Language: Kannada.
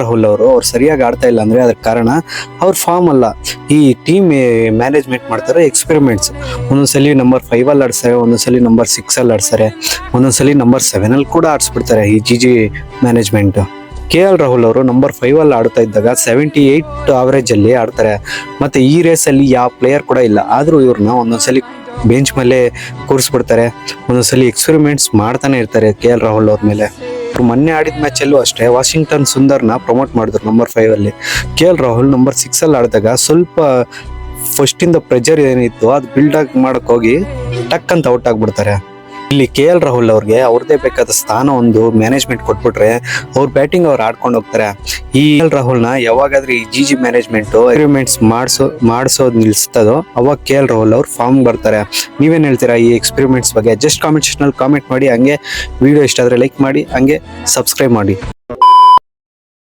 ರಾಹುಲ್ ಅವರು ಸರಿಯಾಗಿ ಆಡ್ತಾ ಇಲ್ಲ ಅಂದ್ರೆ ಅದಕ್ಕೆ ಕಾರಣ ಅವ್ರ ಫಾರ್ಮ್ ಅಲ್ಲ, ಈ ಟೀಮ್ ಮ್ಯಾನೇಜ್ಮೆಂಟ್ ಮಾಡ್ತಾರೆ. ಎಕ್ಸ್ಪೆರಿಮೆಂಟ್ಸ್ ಒಂದೊಂದ್ಸಲಿ ನಂಬರ್ 5 ಅಲ್ಲಿ ಆಡ್ತಾರೆ, ಒಂದೊಂದ್ಸಲಿ ನಂಬರ್ 6 ಅಲ್ಲಿ ಆಡ್ತಾರೆ, ಒಂದೊಂದ್ಸಲಿ ನಂಬರ್ 7 ಅಲ್ಲಿ ಕೂಡ ಆಡಿಸ್ಬಿಡ್ತಾರೆ ಈ ಜಿ ಮ್ಯಾನೇಜ್ಮೆಂಟ್. KL ರಾಹುಲ್ ಅವರು ನಂಬರ್ 5 ಅಲ್ಲಿ ಆಡ್ತಾ ಇದ್ದಾಗ 78 ಅವರೇಜ್ ಅಲ್ಲಿ ಆಡ್ತಾರೆ. ಮತ್ತೆ ಈ ರೇಸ್ ಅಲ್ಲಿ ಯಾವ ಪ್ಲೇಯರ್ ಕೂಡ ಇಲ್ಲ, ಆದ್ರೂ ಇವ್ರನ್ನ ಒಂದೊಂದ್ಸಲಿ ಬೆಂಚ್ ಮೇಲೆ ಕೂರಿಸ್ಬಿಡ್ತಾರೆ, ಒಂದೊಂದ್ಸಲಿ ಎಕ್ಸ್ಪೆರಿಮೆಂಟ್ಸ್ ಮಾಡ್ತಾನೆ ಇರ್ತಾರೆ KL ರಾಹುಲ್ ಅವ್ರ ಮೇಲೆ. ಮೊನ್ನೆ ಆಡಿದ ಮ್ಯಾಚ್ ಅಲ್ಲೂ ಅಷ್ಟೇ ವಾಷಿಂಗ್ಟನ್ ಸುಂದರ್ನ ಪ್ರಮೋಟ್ ಮಾಡಿದ್ರು ನಂಬರ್ 5 ಅಲ್ಲಿ. KL ರಾಹುಲ್ ನಂಬರ್ 6 ಅಲ್ಲಿ ಆಡಿದಾಗ ಸ್ವಲ್ಪ ಫಸ್ಟ್ ಇಂದ ಪ್ರೆಜರ್ ಏನಿತ್ತು ಅದು ಬಿಲ್ಡ್ ಆಗಿ ಮಾಡಕ್ ಹೋಗಿ ಟಕ್ ಅಂತ ಔಟ್ ಆಗ್ಬಿಡ್ತಾರೆ. ಇಲ್ಲಿ KL ರಾಹುಲ್ ಅವ್ರಿಗೆ ಅವ್ರದೇ ಬೇಕಾದ ಸ್ಥಾನ ಒಂದು ಮ್ಯಾನೇಜ್ಮೆಂಟ್ ಕೊಟ್ಬಿಟ್ರೆ ಅವ್ರ ಬ್ಯಾಟಿಂಗ್ ಅವ್ರು ಆಡ್ಕೊಂಡು ಹೋಗ್ತಾರೆ. ಈ KL ರಾಹುಲ್ನ ಯಾವಾಗಾದ್ರೂ ಈ ಜಿ ಮ್ಯಾನೇಜ್ಮೆಂಟ್ ಎಕ್ಸ್ಪೆರಿಮೆಂಟ್ಸ್ ಮಾಡಿಸೋದು ನಿಲ್ಸ್ತದೋ ಅವಾಗ KL ರಾಹುಲ್ ಅವ್ರು ಫಾರ್ಮ್ ಬರ್ತಾರೆ. ನೀವೇನ್ ಹೇಳ್ತೀರಾ ಈ ಎಕ್ಸ್ಪೆರಿಮೆಂಟ್ಸ್ ಬಗ್ಗೆ? ಜಸ್ಟ್ ಕಾಮೆಂಟ್ ಮಾಡಿ. ಹಂಗೆ ವಿಡಿಯೋ ಇಷ್ಟ ಆದ್ರೆ ಲೈಕ್ ಮಾಡಿ, ಹಂಗೆ ಸಬ್ಸ್ಕ್ರೈಬ್ ಮಾಡಿ.